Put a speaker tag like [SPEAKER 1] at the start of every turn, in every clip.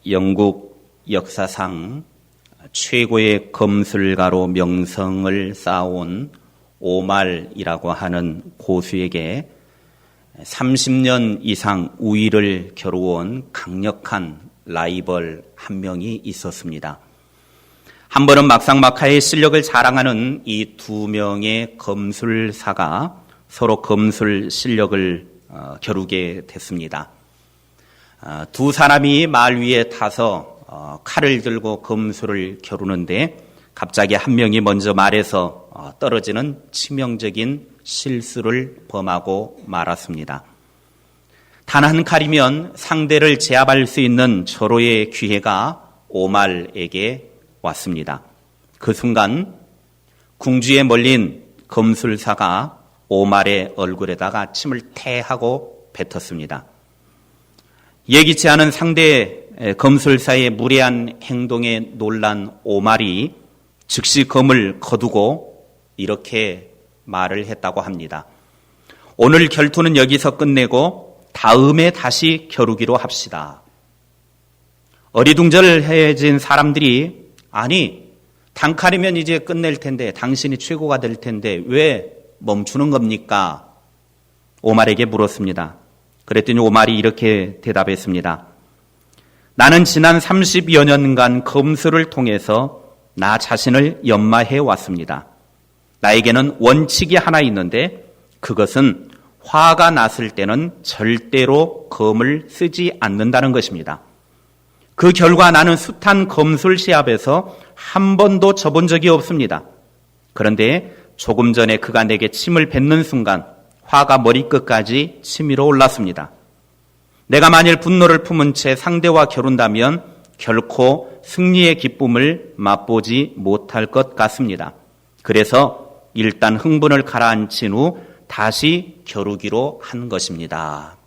[SPEAKER 1] 영국 역사상 최고의 검술가로 명성을 쌓아온 오말이라고 하는 고수에게 30년 이상 우위를 겨루어온 강력한 라이벌 한 명이 있었습니다. 한 번은 막상막하의 실력을 자랑하는 이 두 명의 검술사가 서로 검술 실력을 겨루게 됐습니다. 두 사람이 말 위에 타서 칼을 들고 검술을 겨루는데 갑자기 한 명이 먼저 말에서 떨어지는 치명적인 실수를 범하고 말았습니다. 단 한 칼이면 상대를 제압할 수 있는 절호의 기회가 오말에게 왔습니다. 그 순간 궁지에 몰린 검술사가 오말의 얼굴에다가 침을 태하고 뱉었습니다. 예기치 않은 상대 검술사의 무례한 행동에 놀란 오말이 즉시 검을 거두고 이렇게 말을 했다고 합니다. 오늘 결투는 여기서 끝내고 다음에 다시 겨루기로 합시다. 어리둥절해진 사람들이 아니 단칼이면 이제 끝낼 텐데 당신이 최고가 될 텐데 왜 멈추는 겁니까? 오말에게 물었습니다. 그랬더니 오말이 이렇게 대답했습니다. 나는 지난 30여 년간 검술을 통해서 나 자신을 연마해 왔습니다. 나에게는 원칙이 하나 있는데 그것은 화가 났을 때는 절대로 검을 쓰지 않는다는 것입니다. 그 결과 나는 숱한 검술 시합에서 한 번도 져본 적이 없습니다. 그런데 조금 전에 그가 내게 침을 뱉는 순간 화가 머리끝까지 치밀어 올랐습니다. 내가 만일 분노를 품은 채 상대와 겨룬다면 결코 승리의 기쁨을 맛보지 못할 것 같습니다. 그래서 일단 흥분을 가라앉힌 후 다시 겨루기로 한 것입니다.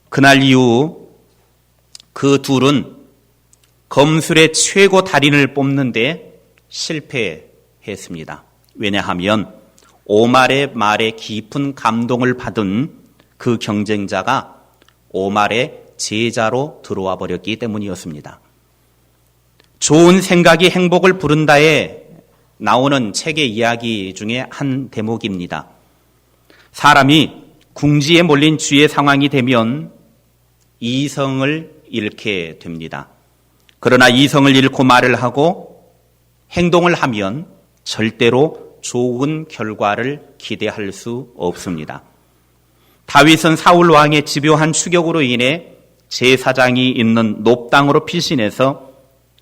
[SPEAKER 1] 그날 이후 그 둘은 검술의 최고 달인을 뽑는데 실패했습니다. 왜냐하면 오말의 말에 깊은 감동을 받은 그 경쟁자가 오말의 제자로 들어와 버렸기 때문이었습니다. 좋은 생각이 행복을 부른다에 나오는 책의 이야기 중에 한 대목입니다. 사람이 궁지에 몰린 쥐의 상황이 되면 이성을 잃게 됩니다. 그러나 이성을 잃고 말을 하고 행동을 하면 절대로 좋은 결과를 기대할 수 없습니다. 다윗은 사울 왕의 집요한 추격으로 인해 제사장이 있는 놋당으로 피신해서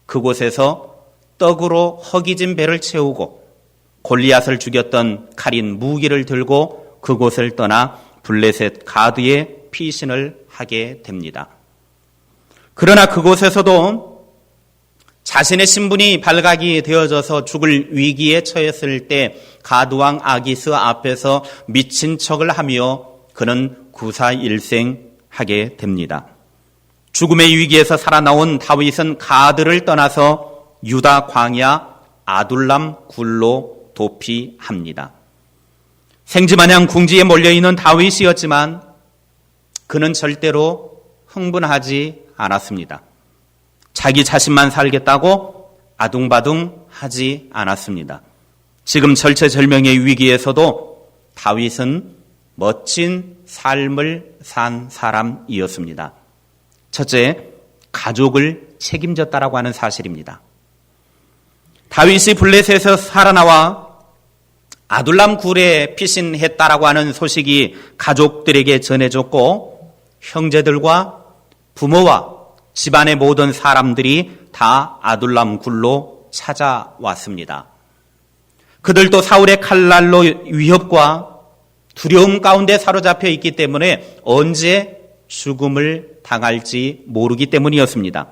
[SPEAKER 1] 그곳에서 떡으로 허기진 배를 채우고 골리앗을 죽였던 칼인 무기를 들고 그곳을 떠나 블레셋 가드에 피신을 하게 됩니다. 그러나 그곳에서도 자신의 신분이 발각이 되어져서 죽을 위기에 처했을 때 가드왕 아기스 앞에서 미친 척을 하며 그는 구사일생하게 됩니다. 죽음의 위기에서 살아나온 다윗은 가드를 떠나서 유다 광야 아둘람 굴로 도피합니다. 생지마냥 궁지에 몰려있는 다윗이었지만 그는 절대로 흥분하지 않았습니다. 자기 자신만 살겠다고 아둥바둥 하지 않았습니다. 지금 절체절명의 위기에서도 다윗은 멋진 삶을 산 사람이었습니다. 첫째, 가족을 책임졌다라고 하는 사실입니다. 다윗이 블레셋에서 살아나와 아둘람 굴에 피신했다라고 하는 소식이 가족들에게 전해졌고 형제들과 부모와 집안의 모든 사람들이 다 아둘람 굴로 찾아왔습니다. 그들도 사울의 칼날로 위협과 두려움 가운데 사로잡혀 있기 때문에 언제 죽음을 당할지 모르기 때문이었습니다.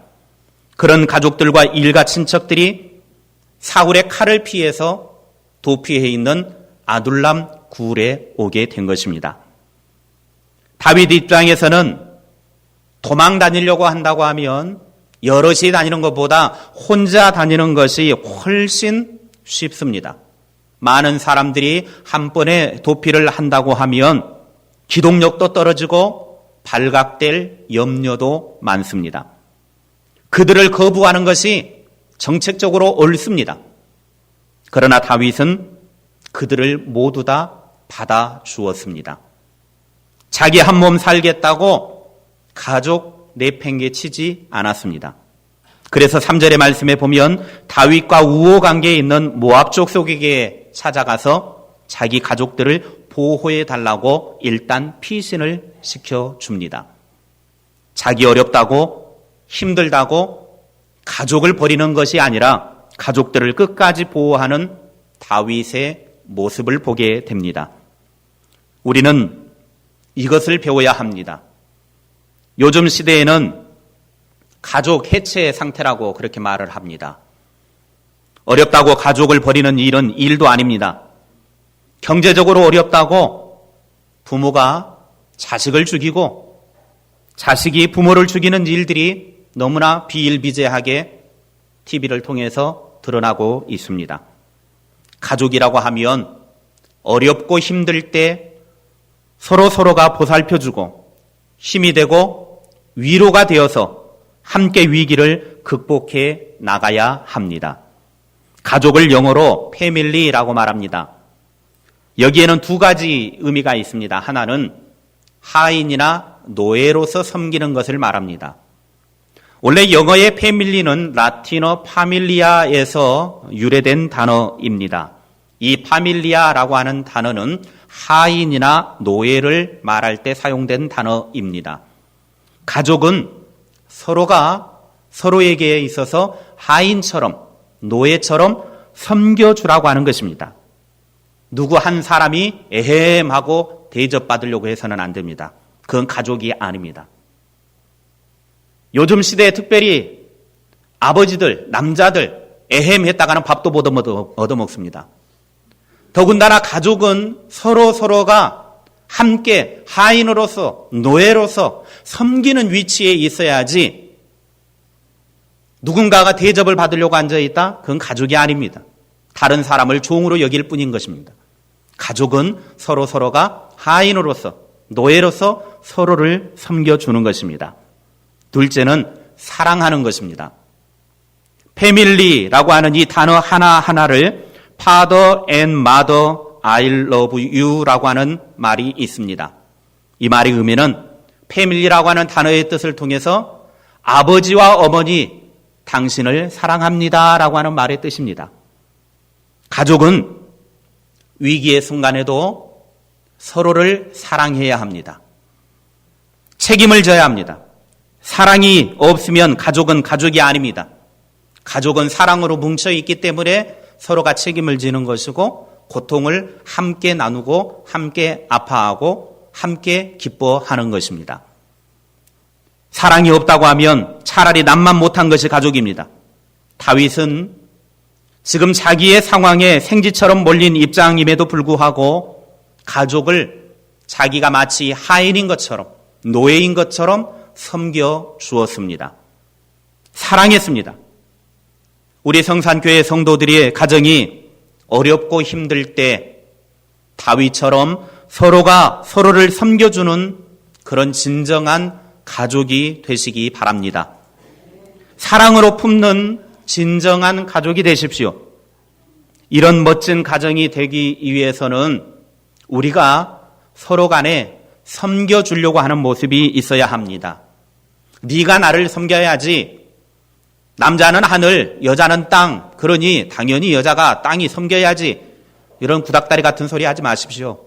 [SPEAKER 1] 그런 가족들과 일가 친척들이 사울의 칼을 피해서 도피해 있는 아둘람 굴에 오게 된 것입니다. 다윗 입장에서는 도망 다니려고 한다고 하면 여럿이 다니는 것보다 혼자 다니는 것이 훨씬 쉽습니다. 많은 사람들이 한 번에 도피를 한다고 하면 기동력도 떨어지고 발각될 염려도 많습니다. 그들을 거부하는 것이 정책적으로 옳습니다. 그러나 다윗은 그들을 모두 다 받아주었습니다. 자기 한 몸 살겠다고 가족 내팽개치지 않았습니다. 그래서 3절의 말씀에 보면 다윗과 우호 관계에 있는 모압 족속에게 찾아가서 자기 가족들을 보호해 달라고 일단 피신을 시켜줍니다. 자기 어렵다고 힘들다고 가족을 버리는 것이 아니라 가족들을 끝까지 보호하는 다윗의 모습을 보게 됩니다. 우리는 이것을 배워야 합니다. 요즘 시대에는 가족 해체 상태라고 그렇게 말을 합니다. 어렵다고 가족을 버리는 일은 일도 아닙니다. 경제적으로 어렵다고 부모가 자식을 죽이고 자식이 부모를 죽이는 일들이 너무나 비일비재하게 TV를 통해서 드러나고 있습니다. 가족이라고 하면 어렵고 힘들 때 서로가 보살펴주고 힘이 되고 위로가 되어서 함께 위기를 극복해 나가야 합니다. 가족을 영어로 패밀리라고 말합니다. 여기에는 두 가지 의미가 있습니다. 하나는 하인이나 노예로서 섬기는 것을 말합니다. 원래 영어의 패밀리는 라틴어 파밀리아에서 유래된 단어입니다. 이 파밀리아라고 하는 단어는 하인이나 노예를 말할 때 사용된 단어입니다. 가족은 서로가 서로에게 있어서 하인처럼 노예처럼 섬겨주라고 하는 것입니다. 누구 한 사람이 에헴하고 대접받으려고 해서는 안 됩니다. 그건 가족이 아닙니다. 요즘 시대에 특별히 아버지들, 남자들 에헴했다가는 밥도 못 얻어먹습니다. 더군다나 가족은 서로가 함께 하인으로서 노예로서 섬기는 위치에 있어야지 누군가가 대접을 받으려고 앉아있다? 그건 가족이 아닙니다. 다른 사람을 종으로 여길 뿐인 것입니다. 가족은 서로가 하인으로서 노예로서 서로를 섬겨주는 것입니다. 둘째는 사랑하는 것입니다. 패밀리라고 하는 이 단어 하나하나를 Father and Mother, I love you라고 하는 말이 있습니다. 이 말의 의미는 패밀리라고 하는 단어의 뜻을 통해서 아버지와 어머니, 당신을 사랑합니다라고 하는 말의 뜻입니다. 가족은 위기의 순간에도 서로를 사랑해야 합니다. 책임을 져야 합니다. 사랑이 없으면 가족은 가족이 아닙니다. 가족은 사랑으로 뭉쳐있기 때문에 서로가 책임을 지는 것이고 고통을 함께 나누고 함께 아파하고 함께 기뻐하는 것입니다. 사랑이 없다고 하면 차라리 남만 못한 것이 가족입니다. 다윗은 지금 자기의 상황에 생쥐처럼 몰린 입장임에도 불구하고 가족을 자기가 마치 하인인 것처럼 노예인 것처럼 섬겨 주었습니다. 사랑했습니다. 우리 성산교회 성도들의 가정이 어렵고 힘들 때 다윗처럼 서로가 서로를 섬겨주는 그런 진정한 가족이 되시기 바랍니다. 사랑으로 품는 진정한 가족이 되십시오. 이런 멋진 가정이 되기 위해서는 우리가 서로 간에 섬겨주려고 하는 모습이 있어야 합니다. 네가 나를 섬겨야지. 남자는 하늘, 여자는 땅. 그러니 당연히 여자가 땅이 섬겨야지. 이런 구닥다리 같은 소리 하지 마십시오.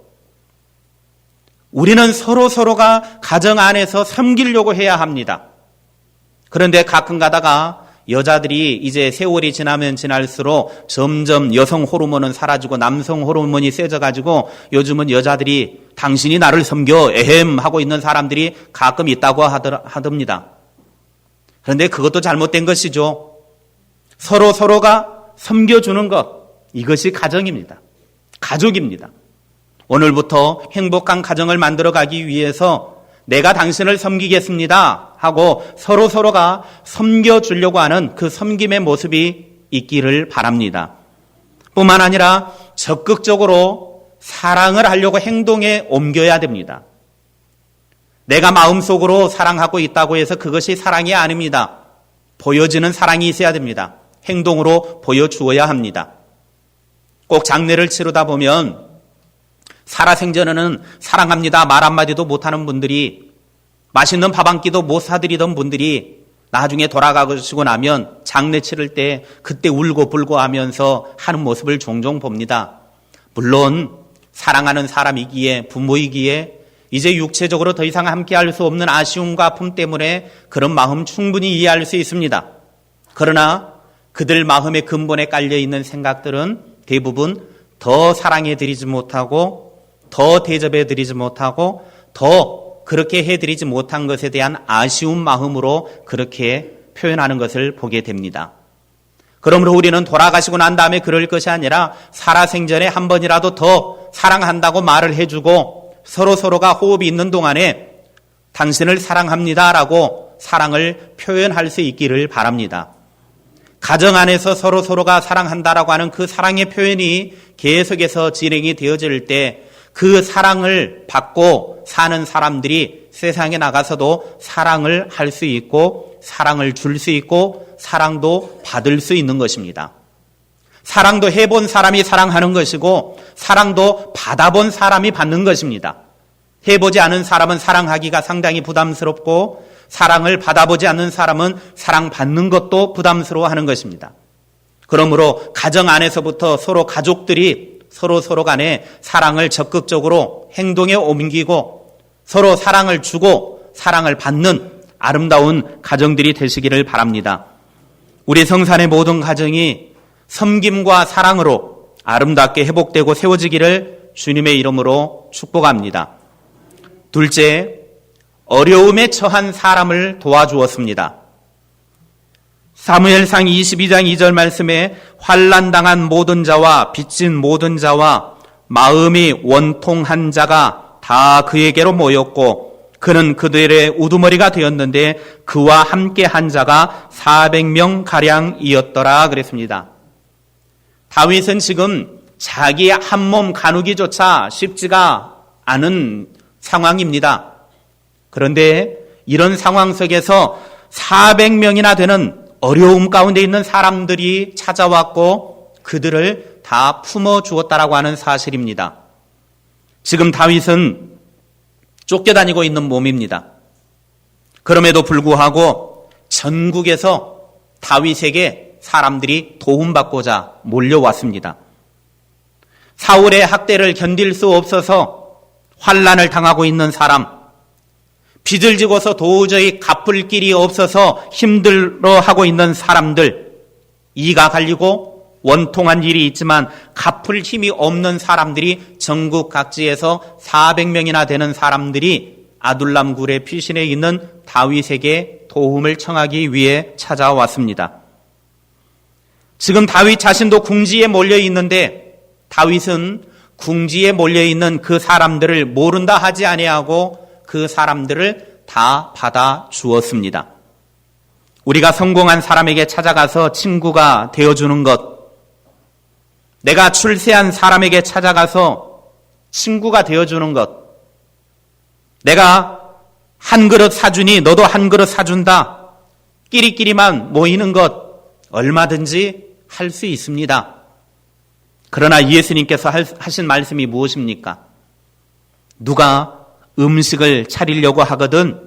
[SPEAKER 1] 우리는 서로가 가정 안에서 섬기려고 해야 합니다. 그런데 가끔 가다가 여자들이 이제 세월이 지나면 지날수록 점점 여성 호르몬은 사라지고 남성 호르몬이 세져가지고 요즘은 여자들이 당신이 나를 섬겨 에헴 하고 있는 사람들이 가끔 있다고 하답니다. 그런데 그것도 잘못된 것이죠. 서로가 섬겨주는 것, 이것이 가정입니다. 가족입니다. 오늘부터 행복한 가정을 만들어가기 위해서 내가 당신을 섬기겠습니다 하고 서로가 섬겨주려고 하는 그 섬김의 모습이 있기를 바랍니다. 뿐만 아니라 적극적으로 사랑을 하려고 행동에 옮겨야 됩니다. 내가 마음속으로 사랑하고 있다고 해서 그것이 사랑이 아닙니다. 보여지는 사랑이 있어야 됩니다. 행동으로 보여주어야 합니다. 꼭 장례를 치르다 보면 살아생전에는 사랑합니다 말 한마디도 못하는 분들이, 맛있는 밥 한 끼도 못 사드리던 분들이 나중에 돌아가시고 나면 장례 치를 때 그때 울고 불고 하면서 하는 모습을 종종 봅니다. 물론 사랑하는 사람이기에, 부모이기에 이제 육체적으로 더 이상 함께할 수 없는 아쉬움과 아픔 때문에 그런 마음 충분히 이해할 수 있습니다. 그러나 그들 마음의 근본에 깔려있는 생각들은 대부분 더 사랑해드리지 못하고, 더 대접해드리지 못하고, 더 그렇게 해드리지 못한 것에 대한 아쉬운 마음으로 그렇게 표현하는 것을 보게 됩니다. 그러므로 우리는 돌아가시고 난 다음에 그럴 것이 아니라 살아생전에 한 번이라도 더 사랑한다고 말을 해주고, 서로가 호흡이 있는 동안에 당신을 사랑합니다라고 사랑을 표현할 수 있기를 바랍니다. 가정 안에서 서로가 사랑한다라고 하는 그 사랑의 표현이 계속해서 진행이 되어질 때 그 사랑을 받고 사는 사람들이 세상에 나가서도 사랑을 할 수 있고, 사랑을 줄 수 있고, 사랑도 받을 수 있는 것입니다. 사랑도 해본 사람이 사랑하는 것이고, 사랑도 받아본 사람이 받는 것입니다. 해보지 않은 사람은 사랑하기가 상당히 부담스럽고, 사랑을 받아보지 않는 사람은 사랑받는 것도 부담스러워하는 것입니다. 그러므로 가정 안에서부터 서로 가족들이 서로 간에 사랑을 적극적으로 행동에 옮기고 서로 사랑을 주고 사랑을 받는 아름다운 가정들이 되시기를 바랍니다. 우리 성산의 모든 가정이 섬김과 사랑으로 아름답게 회복되고 세워지기를 주님의 이름으로 축복합니다. 둘째, 어려움에 처한 사람을 도와주었습니다. 사무엘상 22장 2절 말씀에 환난당한 모든 자와 빚진 모든 자와 마음이 원통한 자가 다 그에게로 모였고 그는 그들의 우두머리가 되었는데 그와 함께 한 자가 400명가량이었더라 그랬습니다. 다윗은 지금 자기의 한몸 가누기조차 쉽지가 않은 상황입니다. 그런데 이런 상황 속에서 400명이나 되는 어려움 가운데 있는 사람들이 찾아왔고 그들을 다 품어주었다라고 하는 사실입니다. 지금 다윗은 쫓겨다니고 있는 몸입니다. 그럼에도 불구하고 전국에서 다윗에게 사람들이 도움받고자 몰려왔습니다. 사울의 학대를 견딜 수 없어서 환난을 당하고 있는 사람, 빚을 지고서 도저히 갚을 길이 없어서 힘들어하고 있는 사람들, 이가 갈리고 원통한 일이 있지만 갚을 힘이 없는 사람들이 전국 각지에서 400명이나 되는 사람들이 아둘람 굴의 피신에 있는 다윗에게 도움을 청하기 위해 찾아왔습니다. 지금 다윗 자신도 궁지에 몰려 있는데 다윗은 궁지에 몰려 있는 그 사람들을 모른다 하지 아니하고 그 사람들을 다 받아 주었습니다. 우리가 성공한 사람에게 찾아가서 친구가 되어주는 것, 내가 출세한 사람에게 찾아가서 친구가 되어주는 것, 내가 한 그릇 사주니 너도 한 그릇 사준다, 끼리끼리만 모이는 것 얼마든지 할 수 있습니다. 그러나 예수님께서 하신 말씀이 무엇입니까? 누가 음식을 차리려고 하거든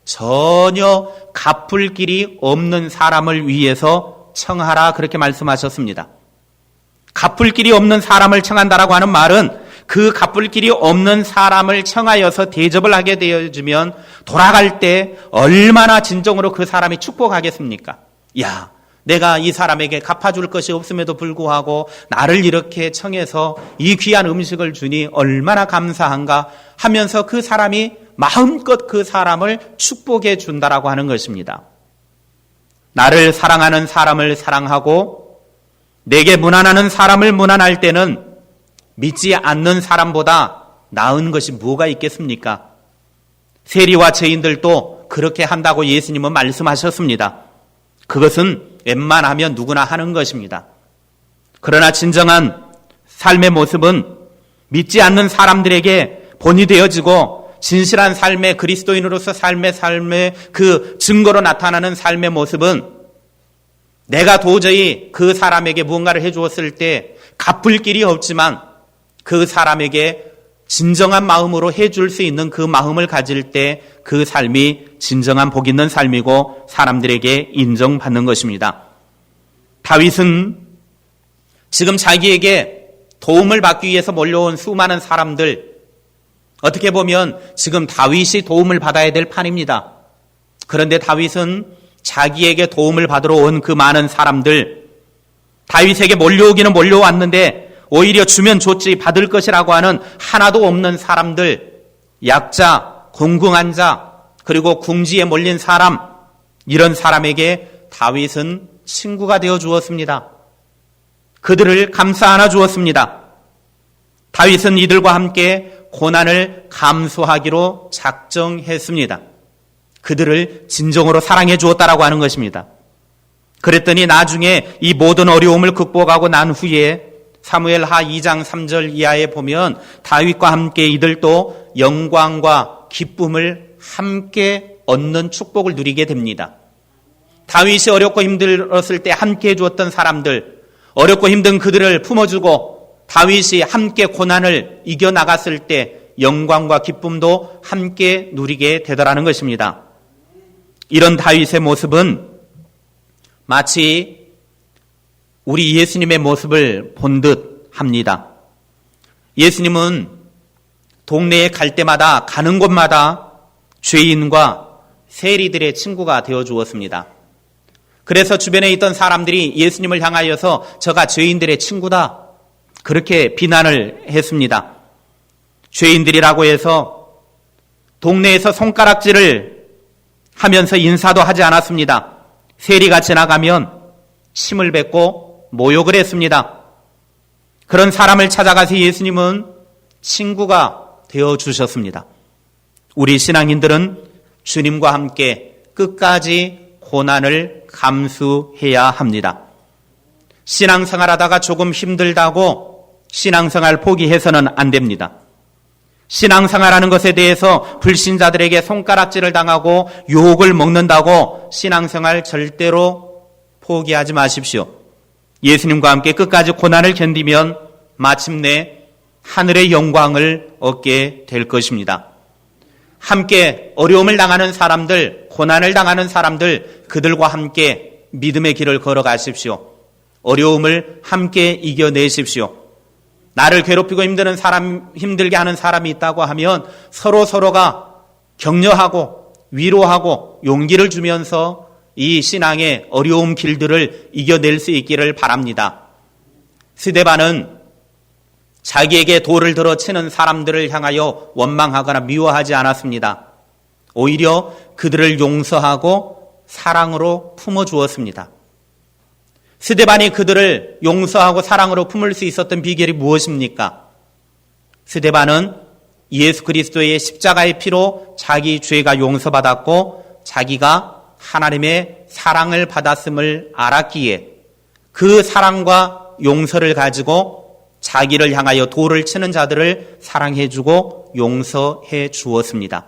[SPEAKER 1] 전혀 갚을 길이 없는 사람을 위해서 청하라 그렇게 말씀하셨습니다. 갚을 길이 없는 사람을 청한다라고 하는 말은 그 갚을 길이 없는 사람을 청하여서 대접을 하게 되어지면 돌아갈 때 얼마나 진정으로 그 사람이 축복하겠습니까? 야, 내가 이 사람에게 갚아줄 것이 없음에도 불구하고 나를 이렇게 청해서 이 귀한 음식을 주니 얼마나 감사한가 하면서 그 사람이 마음껏 그 사람을 축복해 준다라고 하는 것입니다. 나를 사랑하는 사람을 사랑하고 내게 무난하는 사람을 무난할 때는 믿지 않는 사람보다 나은 것이 뭐가 있겠습니까? 세리와 죄인들도 그렇게 한다고 예수님은 말씀하셨습니다. 그것은 웬만하면 누구나 하는 것입니다. 그러나 진정한 삶의 모습은 믿지 않는 사람들에게 본이 되어지고 진실한 삶의 그리스도인으로서 삶의 그 증거로 나타나는 삶의 모습은 내가 도저히 그 사람에게 무언가를 해주었을 때 갚을 길이 없지만 그 사람에게 진정한 마음으로 해줄 수 있는 그 마음을 가질 때 그 삶이 진정한 복 있는 삶이고 사람들에게 인정받는 것입니다. 다윗은 지금 자기에게 도움을 받기 위해서 몰려온 수많은 사람들, 어떻게 보면 지금 다윗이 도움을 받아야 될 판입니다. 그런데 다윗은 자기에게 도움을 받으러 온 그 많은 사람들, 다윗에게 몰려오기는 몰려왔는데 오히려 주면 줬지 받을 것이라고 하는 하나도 없는 사람들, 약자, 공궁한 자, 그리고 궁지에 몰린 사람, 이런 사람에게 다윗은 친구가 되어 주었습니다. 그들을 감싸 안아 주었습니다. 다윗은 이들과 함께 고난을 감수하기로 작정했습니다. 그들을 진정으로 사랑해 주었다라고 하는 것입니다. 그랬더니 나중에 이 모든 어려움을 극복하고 난 후에 사무엘하 2장 3절 이하에 보면 다윗과 함께 이들도 영광과 기쁨을 함께 얻는 축복을 누리게 됩니다. 다윗이 어렵고 힘들었을 때 함께 해주었던 사람들, 어렵고 힘든 그들을 품어주고 다윗이 함께 고난을 이겨나갔을 때 영광과 기쁨도 함께 누리게 되더라는 것입니다. 이런 다윗의 모습은 마치 우리 예수님의 모습을 본 듯 합니다. 예수님은 동네에 갈 때마다 가는 곳마다 죄인과 세리들의 친구가 되어 주었습니다. 그래서 주변에 있던 사람들이 예수님을 향하여서 저가 죄인들의 친구다, 그렇게 비난을 했습니다. 죄인들이라고 해서 동네에서 손가락질을 하면서 인사도 하지 않았습니다. 세리가 지나가면 침을 뱉고 모욕을 했습니다. 그런 사람을 찾아가서 예수님은 친구가 되어주셨습니다. 우리 신앙인들은 주님과 함께 끝까지 고난을 감수해야 합니다. 신앙생활하다가 조금 힘들다고 신앙생활 포기해서는 안 됩니다. 신앙생활하는 것에 대해서 불신자들에게 손가락질을 당하고 욕을 먹는다고 신앙생활 절대로 포기하지 마십시오. 예수님과 함께 끝까지 고난을 견디면 마침내 하늘의 영광을 얻게 될 것입니다. 함께 어려움을 당하는 사람들, 고난을 당하는 사람들, 그들과 함께 믿음의 길을 걸어가십시오. 어려움을 함께 이겨내십시오. 나를 괴롭히고 힘들게 하는 사람이 있다고 하면 서로가 격려하고 위로하고 용기를 주면서 이 신앙의 어려움 길들을 이겨낼 수 있기를 바랍니다. 스데반은 자기에게 돌을 들어 치는 사람들을 향하여 원망하거나 미워하지 않았습니다. 오히려 그들을 용서하고 사랑으로 품어주었습니다. 스데반이 그들을 용서하고 사랑으로 품을 수 있었던 비결이 무엇입니까? 스데반은 예수 그리스도의 십자가의 피로 자기 죄가 용서받았고 자기가 하나님의 사랑을 받았음을 알았기에 그 사랑과 용서를 가지고 자기를 향하여 돌을 치는 자들을 사랑해주고 용서해 주었습니다.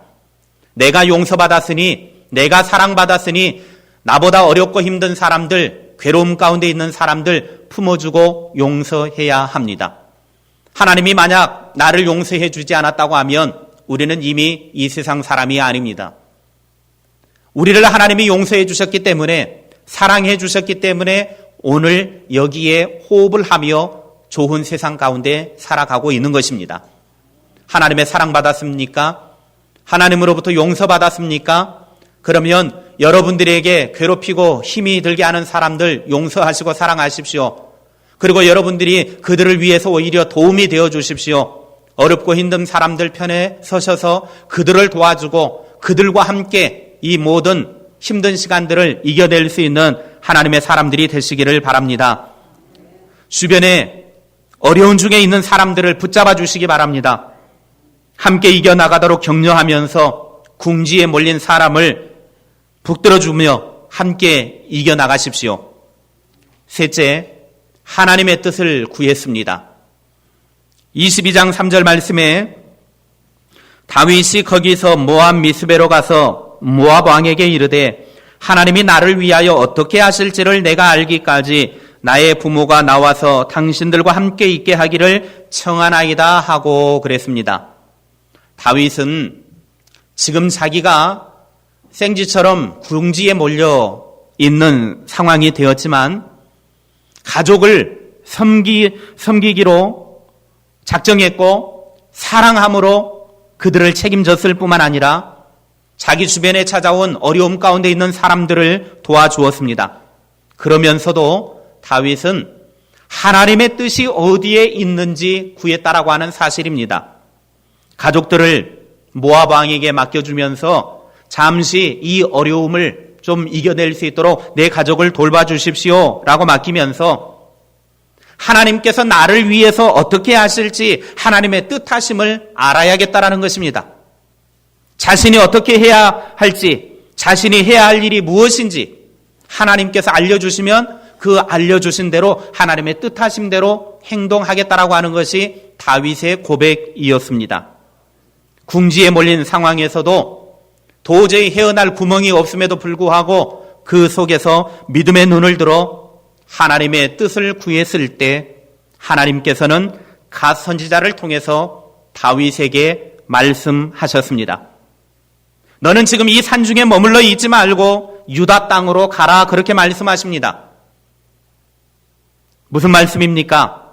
[SPEAKER 1] 내가 용서받았으니, 내가 사랑받았으니 나보다 어렵고 힘든 사람들, 괴로움 가운데 있는 사람들 품어주고 용서해야 합니다. 하나님이 만약 나를 용서해 주지 않았다고 하면 우리는 이미 이 세상 사람이 아닙니다. 우리를 하나님이 용서해 주셨기 때문에, 사랑해 주셨기 때문에 오늘 여기에 호흡을 하며 좋은 세상 가운데 살아가고 있는 것입니다. 하나님의 사랑받았습니까? 하나님으로부터 용서받았습니까? 그러면 여러분들에게 괴롭히고 힘이 들게 하는 사람들 용서하시고 사랑하십시오. 그리고 여러분들이 그들을 위해서 오히려 도움이 되어 주십시오. 어렵고 힘든 사람들 편에 서셔서 그들을 도와주고 그들과 함께 이 모든 힘든 시간들을 이겨낼 수 있는 하나님의 사람들이 되시기를 바랍니다. 주변에 어려운 중에 있는 사람들을 붙잡아 주시기 바랍니다. 함께 이겨나가도록 격려하면서 궁지에 몰린 사람을 붙들어주며 함께 이겨나가십시오. 셋째, 하나님의 뜻을 구했습니다. 22장 3절 말씀에 다윗이 거기서 모압 미스베로 가서 모압 왕에게 이르되 하나님이 나를 위하여 어떻게 하실지를 내가 알기까지 나의 부모가 나와서 당신들과 함께 있게 하기를 청하나이다 하고 그랬습니다. 다윗은 지금 자기가 생쥐처럼 궁지에 몰려 있는 상황이 되었지만 가족을 섬기기로 작정했고 사랑함으로 그들을 책임졌을 뿐만 아니라 자기 주변에 찾아온 어려움 가운데 있는 사람들을 도와주었습니다. 그러면서도 다윗은 하나님의 뜻이 어디에 있는지 구했다라고 하는 사실입니다. 가족들을 모압 왕에게 맡겨주면서 잠시 이 어려움을 좀 이겨낼 수 있도록 내 가족을 돌봐주십시오 라고 맡기면서 하나님께서 나를 위해서 어떻게 하실지 하나님의 뜻하심을 알아야겠다라는 것입니다. 자신이 어떻게 해야 할지, 자신이 해야 할 일이 무엇인지 하나님께서 알려주시면 그 알려주신 대로 하나님의 뜻하심대로 행동하겠다라고 하는 것이 다윗의 고백이었습니다. 궁지에 몰린 상황에서도 도저히 헤어날 구멍이 없음에도 불구하고 그 속에서 믿음의 눈을 들어 하나님의 뜻을 구했을 때 하나님께서는 갓 선지자를 통해서 다윗에게 말씀하셨습니다. 너는 지금 이 산중에 머물러 있지 말고 유다 땅으로 가라, 그렇게 말씀하십니다. 무슨 말씀입니까?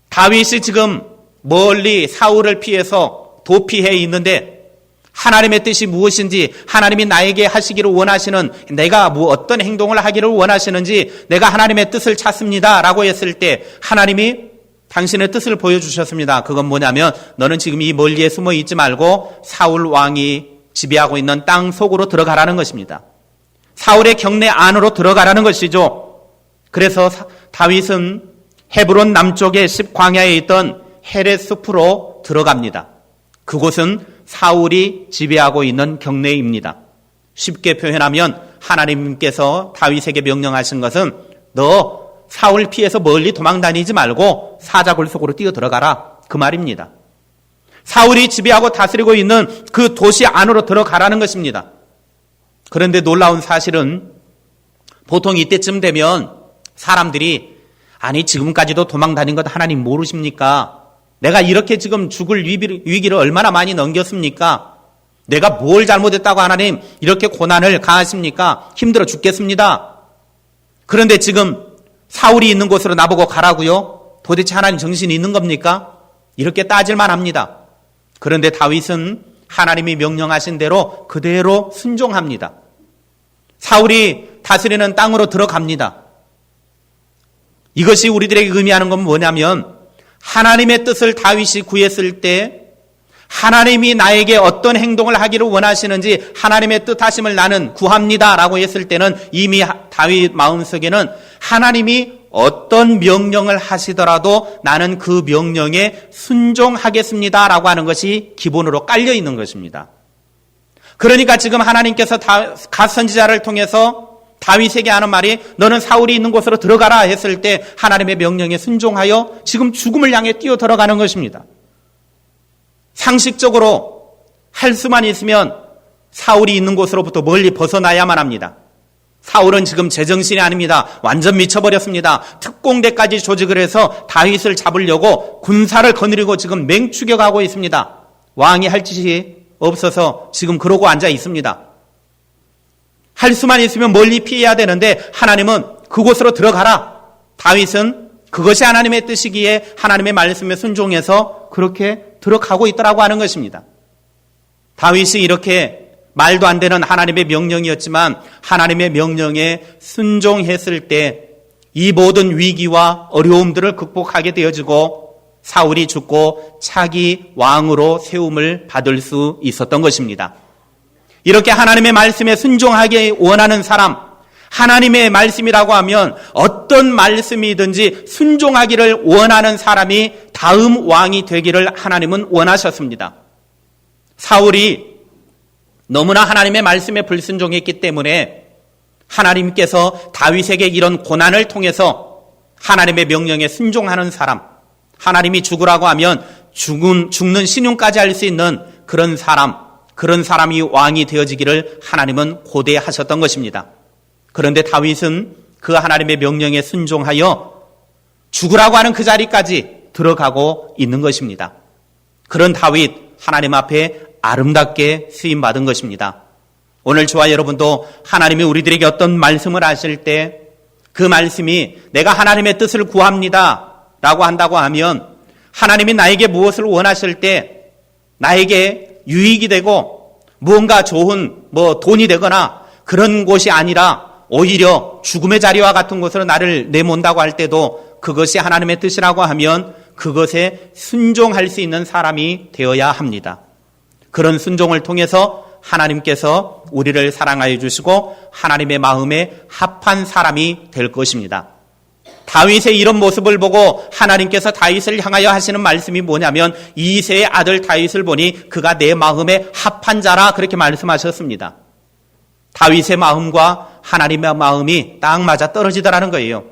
[SPEAKER 1] 다윗이 지금 멀리 사울을 피해서 도피해 있는데 하나님의 뜻이 무엇인지, 하나님이 나에게 하시기를 원하시는, 내가 어떤 행동을 하기를 원하시는지 내가 하나님의 뜻을 찾습니다 라고 했을 때 하나님이 당신의 뜻을 보여주셨습니다. 그건 뭐냐면 너는 지금 이 멀리에 숨어 있지 말고 사울 왕이 지배하고 있는 땅 속으로 들어가라는 것입니다. 사울의 경내 안으로 들어가라는 것이죠. 그래서 다윗은 헤브론 남쪽의 광야에 있던 헤렛 숲으로 들어갑니다. 그곳은 사울이 지배하고 있는 경내입니다. 쉽게 표현하면 하나님께서 다윗에게 명령하신 것은 너 사울 피해서 멀리 도망 다니지 말고 사자굴 속으로 뛰어 들어가라, 그 말입니다. 사울이 지배하고 다스리고 있는 그 도시 안으로 들어가라는 것입니다. 그런데 놀라운 사실은 보통 이때쯤 되면 사람들이 아니 지금까지도 도망 다닌 것 하나님 모르십니까? 내가 이렇게 지금 죽을 위기를 얼마나 많이 넘겼습니까? 내가 뭘 잘못했다고 하나님 이렇게 고난을 가하십니까? 힘들어 죽겠습니다. 그런데 지금 사울이 있는 곳으로 나보고 가라고요? 도대체 하나님 정신이 있는 겁니까? 이렇게 따질만 합니다. 그런데 다윗은 하나님이 명령하신 대로 그대로 순종합니다. 사울이 다스리는 땅으로 들어갑니다. 이것이 우리들에게 의미하는 건 뭐냐면 하나님의 뜻을 다윗이 구했을 때 하나님이 나에게 어떤 행동을 하기를 원하시는지 하나님의 뜻하심을 나는 구합니다 라고 했을 때는 이미 다윗 마음속에는 하나님이 어떤 명령을 하시더라도 나는 그 명령에 순종하겠습니다 라고 하는 것이 기본으로 깔려 있는 것입니다. 그러니까 지금 하나님께서 갓 선지자를 통해서 다윗에게 하는 말이 너는 사울이 있는 곳으로 들어가라 했을 때 하나님의 명령에 순종하여 지금 죽음을 향해 뛰어 들어가는 것입니다. 상식적으로 할 수만 있으면 사울이 있는 곳으로부터 멀리 벗어나야만 합니다. 사울은 지금 제정신이 아닙니다. 완전 미쳐버렸습니다. 특공대까지 조직을 해서 다윗을 잡으려고 군사를 거느리고 지금 맹추격하고 있습니다. 왕이 할 짓이 없어서 지금 그러고 앉아 있습니다. 할 수만 있으면 멀리 피해야 되는데 하나님은 그곳으로 들어가라. 다윗은 그것이 하나님의 뜻이기에 하나님의 말씀에 순종해서 그렇게 들어가고 있더라고 하는 것입니다. 다윗이 이렇게 말도 안 되는 하나님의 명령이었지만 하나님의 명령에 순종했을 때 이 모든 위기와 어려움들을 극복하게 되어지고 사울이 죽고 차기 왕으로 세움을 받을 수 있었던 것입니다. 이렇게 하나님의 말씀에 순종하기 원하는 사람, 하나님의 말씀이라고 하면 어떤 말씀이든지 순종하기를 원하는 사람이 다음 왕이 되기를 하나님은 원하셨습니다. 사울이 너무나 하나님의 말씀에 불순종했기 때문에 하나님께서 다윗에게 이런 고난을 통해서 하나님의 명령에 순종하는 사람, 하나님이 죽으라고 하면 죽는 신용까지 할 수 있는 그런 사람, 그런 사람이 왕이 되어지기를 하나님은 고대하셨던 것입니다. 그런데 다윗은 그 하나님의 명령에 순종하여 죽으라고 하는 그 자리까지 들어가고 있는 것입니다. 그런 다윗, 하나님 앞에 아름답게 쓰임받은 것입니다. 오늘 저와 여러분도 하나님이 우리들에게 어떤 말씀을 하실 때 그 말씀이 내가 하나님의 뜻을 구합니다 라고 한다고 하면 하나님이 나에게 무엇을 원하실 때 나에게 유익이 되고 무언가 좋은 돈이 되거나 그런 곳이 아니라 오히려 죽음의 자리와 같은 곳으로 나를 내몬다고 할 때도 그것이 하나님의 뜻이라고 하면 그것에 순종할 수 있는 사람이 되어야 합니다. 그런 순종을 통해서 하나님께서 우리를 사랑하여 주시고 하나님의 마음에 합한 사람이 될 것입니다. 다윗의 이런 모습을 보고 하나님께서 다윗을 향하여 하시는 말씀이 뭐냐면 이새의 아들 다윗을 보니 그가 내 마음에 합한 자라 그렇게 말씀하셨습니다. 다윗의 마음과 하나님의 마음이 딱 맞아 떨어지더라는 거예요.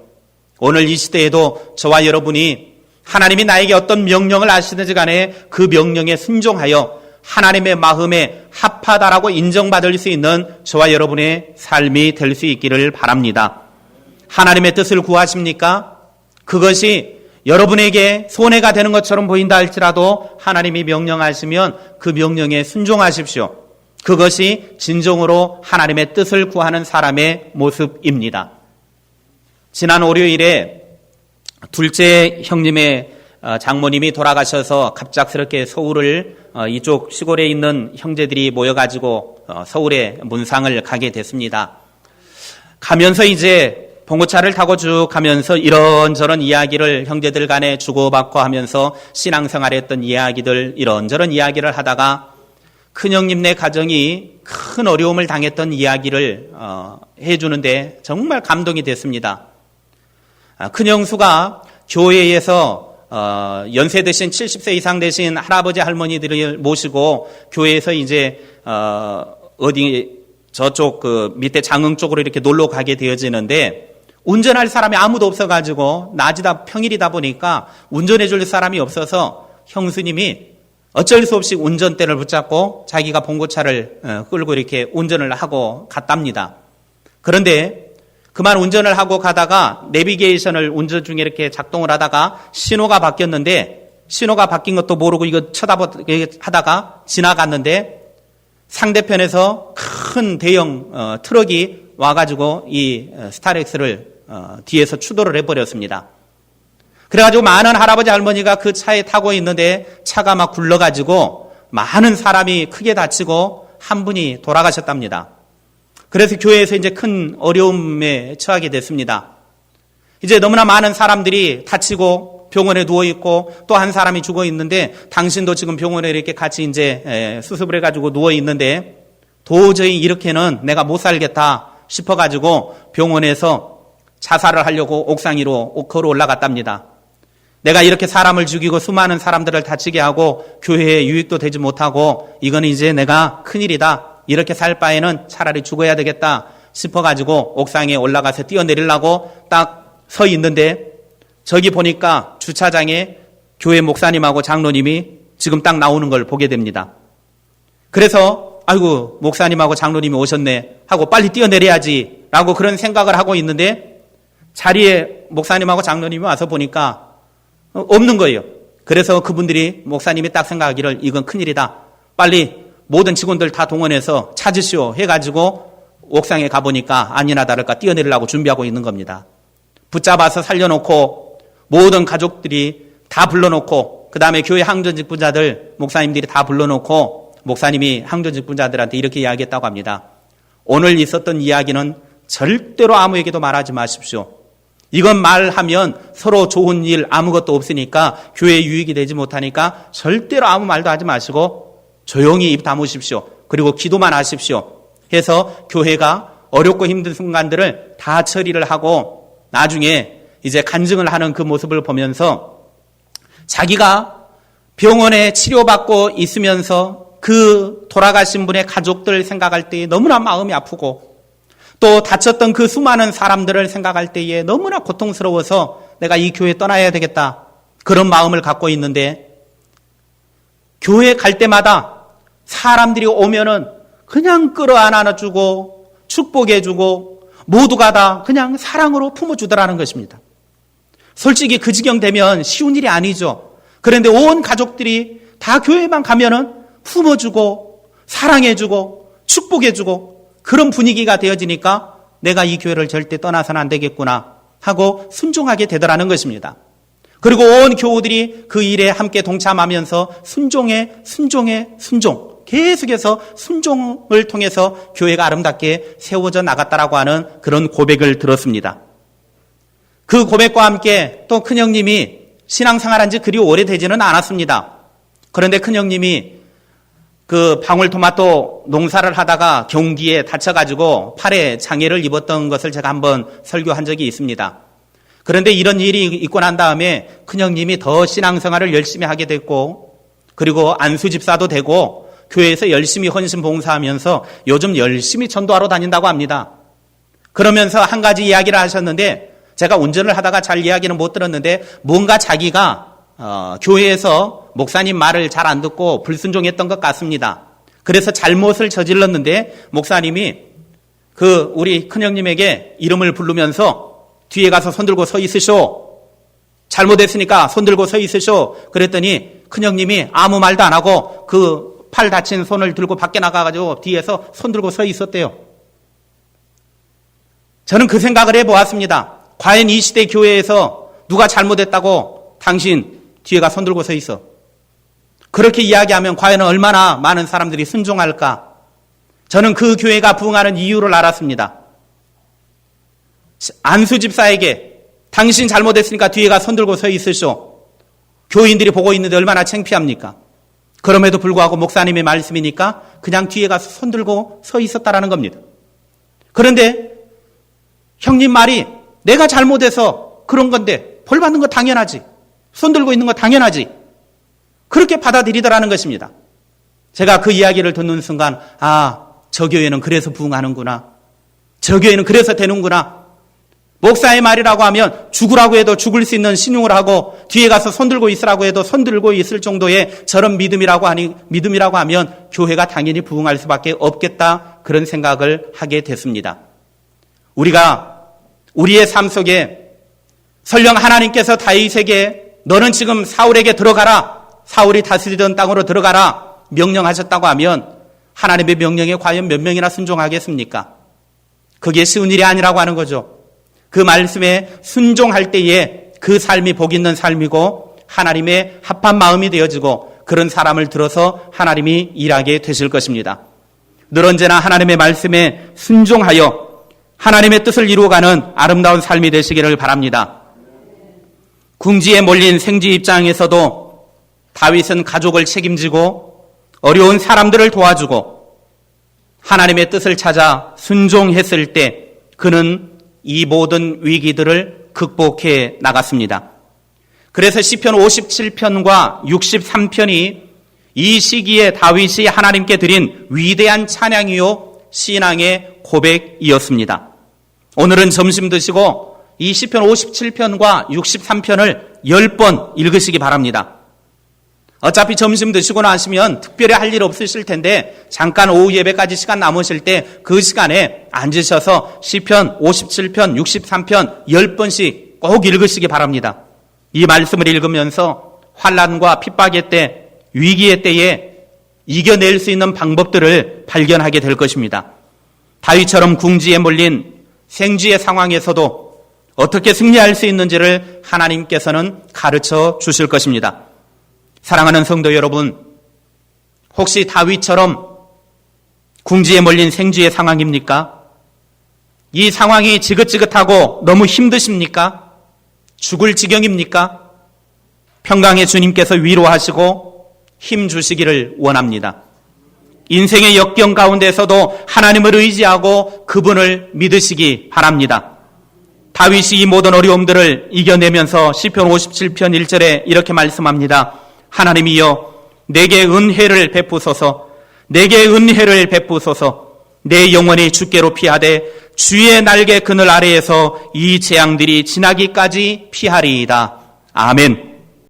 [SPEAKER 1] 오늘 이 시대에도 저와 여러분이 하나님이 나에게 어떤 명령을 하시든지 간에 그 명령에 순종하여 하나님의 마음에 합하다라고 인정받을 수 있는 저와 여러분의 삶이 될 수 있기를 바랍니다. 하나님의 뜻을 구하십니까? 그것이 여러분에게 손해가 되는 것처럼 보인다 할지라도 하나님이 명령하시면 그 명령에 순종하십시오. 그것이 진정으로 하나님의 뜻을 구하는 사람의 모습입니다. 지난 월요일에 둘째 형님의 장모님이 돌아가셔서 갑작스럽게 서울을 이쪽 시골에 있는 형제들이 모여가지고 서울에 문상을 가게 됐습니다. 가면서 이제 봉고차를 타고 쭉 가면서 이런저런 이야기를 형제들 간에 주고받고 하면서 신앙생활 했던 이야기들 이런저런 이야기를 하다가 큰형님네 가정이 큰 어려움을 당했던 이야기를 해주는데 정말 감동이 됐습니다. 큰형수가 교회에서 연세 드신 70세 이상 되신 할아버지 할머니들을 모시고 교회에서 이제 어디 저쪽 그 밑에 장흥 쪽으로 이렇게 놀러 가게 되어지는데 운전할 사람이 아무도 없어가지고 낮이다 평일이다 보니까 운전해 줄 사람이 없어서 형수님이 어쩔 수 없이 운전대를 붙잡고 자기가 봉고차를 끌고 이렇게 운전을 하고 갔답니다. 그런데 그만 운전을 하고 가다가 내비게이션을 운전 중에 이렇게 작동을 하다가 신호가 바뀌었는데 신호가 바뀐 것도 모르고 이거 하다가 지나갔는데 상대편에서 큰 대형 트럭이 와가지고 이 스타렉스를 뒤에서 추돌을 해버렸습니다. 그래가지고 많은 할아버지 할머니가 그 차에 타고 있는데 차가 막 굴러가지고 많은 사람이 크게 다치고 한 분이 돌아가셨답니다. 그래서 교회에서 이제 큰 어려움에 처하게 됐습니다. 이제 너무나 많은 사람들이 다치고 병원에 누워있고 또 한 사람이 죽어있는데 당신도 지금 병원에 이렇게 같이 이제 수습을 해가지고 누워있는데 도저히 이렇게는 내가 못 살겠다 싶어가지고 병원에서 자살을 하려고 옥상 위로 걸어 올라갔답니다. 내가 이렇게 사람을 죽이고 수많은 사람들을 다치게 하고 교회에 유익도 되지 못하고 이건 이제 내가 큰일이다. 이렇게 살 바에는 차라리 죽어야 되겠다 싶어가지고 옥상에 올라가서 뛰어내리려고 딱 서 있는데 저기 보니까 주차장에 교회 목사님하고 장로님이 지금 딱 나오는 걸 보게 됩니다. 그래서 아이고 목사님하고 장로님이 오셨네 하고 빨리 뛰어내려야지 라고 그런 생각을 하고 있는데 자리에 목사님하고 장로님이 와서 보니까 없는 거예요. 그래서 그분들이 목사님이 딱 생각하기를 이건 큰일이다. 빨리 모든 직원들 다 동원해서 찾으시오 해가지고 옥상에 가보니까 아니나 다를까 뛰어내리려고 준비하고 있는 겁니다. 붙잡아서 살려놓고 모든 가족들이 다 불러놓고 그 다음에 교회 항전직분자들 목사님들이 다 불러놓고 목사님이 항전직분자들한테 이렇게 이야기했다고 합니다. 오늘 있었던 이야기는 절대로 아무에게도 말하지 마십시오. 이건 말하면 서로 좋은 일 아무것도 없으니까 교회에 유익이 되지 못하니까 절대로 아무 말도 하지 마시고 조용히 입 다무십시오. 그리고 기도만 하십시오. 해서 교회가 어렵고 힘든 순간들을 다 처리를 하고 나중에 이제 간증을 하는 그 모습을 보면서 자기가 병원에 치료받고 있으면서 그 돌아가신 분의 가족들 생각할 때에 너무나 마음이 아프고 또 다쳤던 그 수많은 사람들을 생각할 때에 너무나 고통스러워서 내가 이 교회 떠나야 되겠다. 그런 마음을 갖고 있는데 교회 갈 때마다 사람들이 오면은 그냥 끌어안아주고 축복해주고 모두가 다 그냥 사랑으로 품어주더라는 것입니다. 솔직히 그 지경 되면 쉬운 일이 아니죠. 그런데 온 가족들이 다 교회만 가면은 품어주고 사랑해주고 축복해주고 그런 분위기가 되어지니까 내가 이 교회를 절대 떠나서는 안 되겠구나 하고 순종하게 되더라는 것입니다. 그리고 온 교우들이 그 일에 함께 동참하면서 순종. 계속해서 순종을 통해서 교회가 아름답게 세워져 나갔다라고 하는 그런 고백을 들었습니다. 그 고백과 함께 또 큰형님이 신앙생활한 지 그리 오래되지는 않았습니다. 그런데 큰형님이 그 방울토마토 농사를 하다가 경기에 다쳐가지고 팔에 장애를 입었던 것을 제가 한번 설교한 적이 있습니다. 그런데 이런 일이 있고 난 다음에 큰형님이 더 신앙생활을 열심히 하게 됐고 그리고 안수집사도 되고 교회에서 열심히 헌신봉사하면서 요즘 열심히 전도하러 다닌다고 합니다. 그러면서 한 가지 이야기를 하셨는데 제가 운전을 하다가 잘 이야기는 못 들었는데 뭔가 자기가 교회에서 목사님 말을 잘 안 듣고 불순종했던 것 같습니다. 그래서 잘못을 저질렀는데 목사님이 그 우리 큰형님에게 이름을 부르면서 뒤에 가서 손들고 서 있으쇼. 잘못했으니까 손들고 서 있으쇼. 그랬더니 큰형님이 아무 말도 안 하고 그 팔 다친 손을 들고 밖에 나가가지고 뒤에서 손들고 서 있었대요. 저는 그 생각을 해보았습니다. 과연 이 시대 교회에서 누가 잘못했다고 당신 뒤에가 손들고 서 있어. 그렇게 이야기하면 과연 얼마나 많은 사람들이 순종할까? 저는 그 교회가 부흥하는 이유를 알았습니다. 안수집사에게 당신 잘못했으니까 뒤에가 손들고 서 있으쇼. 교인들이 보고 있는데 얼마나 창피합니까? 그럼에도 불구하고 목사님의 말씀이니까 그냥 뒤에 가서 손들고 서 있었다라는 겁니다. 그런데 형님 말이 내가 잘못해서 그런 건데 벌 받는 거 당연하지. 손들고 있는 거 당연하지. 그렇게 받아들이더라는 것입니다. 제가 그 이야기를 듣는 순간 저 교회는 그래서 부흥하는구나. 저 교회는 그래서 되는구나. 목사의 말이라고 하면 죽으라고 해도 죽을 수 있는 신용을 하고 뒤에 가서 손들고 있으라고 해도 손들고 있을 정도의 저런 믿음이라고 하면 교회가 당연히 부흥할 수밖에 없겠다. 그런 생각을 하게 됐습니다. 우리가 우리의 삶 속에 설령 하나님께서 다윗에게 너는 지금 사울에게 들어가라. 사울이 다스리던 땅으로 들어가라. 명령하셨다고 하면 하나님의 명령에 과연 몇 명이나 순종하겠습니까? 그게 쉬운 일이 아니라고 하는 거죠. 그 말씀에 순종할 때에 그 삶이 복 있는 삶이고 하나님의 합한 마음이 되어지고 그런 사람을 들어서 하나님이 일하게 되실 것입니다. 늘 언제나 하나님의 말씀에 순종하여 하나님의 뜻을 이루어가는 아름다운 삶이 되시기를 바랍니다. 궁지에 몰린 생쥐 입장에서도 다윗은 가족을 책임지고 어려운 사람들을 도와주고 하나님의 뜻을 찾아 순종했을 때 그는 이 모든 위기들을 극복해 나갔습니다. 그래서 시편 57편과 63편이 이 시기에 다윗이 하나님께 드린 위대한 찬양이요 신앙의 고백이었습니다. 오늘은 점심 드시고 이 시편 57편과 63편을 10번 읽으시기 바랍니다. 어차피 점심 드시고 나시면 특별히 할 일 없으실 텐데 잠깐 오후 예배까지 시간 남으실 때 그 시간에 앉으셔서 시편 57편, 63편 10번씩 꼭 읽으시기 바랍니다. 이 말씀을 읽으면서 환난과 핍박의 때, 위기의 때에 이겨낼 수 있는 방법들을 발견하게 될 것입니다. 다윗처럼 궁지에 몰린 생쥐의 상황에서도 어떻게 승리할 수 있는지를 하나님께서는 가르쳐 주실 것입니다. 사랑하는 성도 여러분, 혹시 다윗처럼 궁지에 몰린 생쥐의 상황입니까? 이 상황이 지긋지긋하고 너무 힘드십니까? 죽을 지경입니까? 평강의 주님께서 위로하시고 힘 주시기를 원합니다. 인생의 역경 가운데서도 하나님을 의지하고 그분을 믿으시기 바랍니다. 다윗이 이 모든 어려움들을 이겨내면서 시편 57편 1절에 이렇게 말씀합니다. 하나님이여 내게 은혜를 베푸소서, 내게 은혜를 베푸소서. 내 영혼이 주께로 피하되 주의 날개 그늘 아래에서 이 재앙들이 지나기까지 피하리이다. 아멘.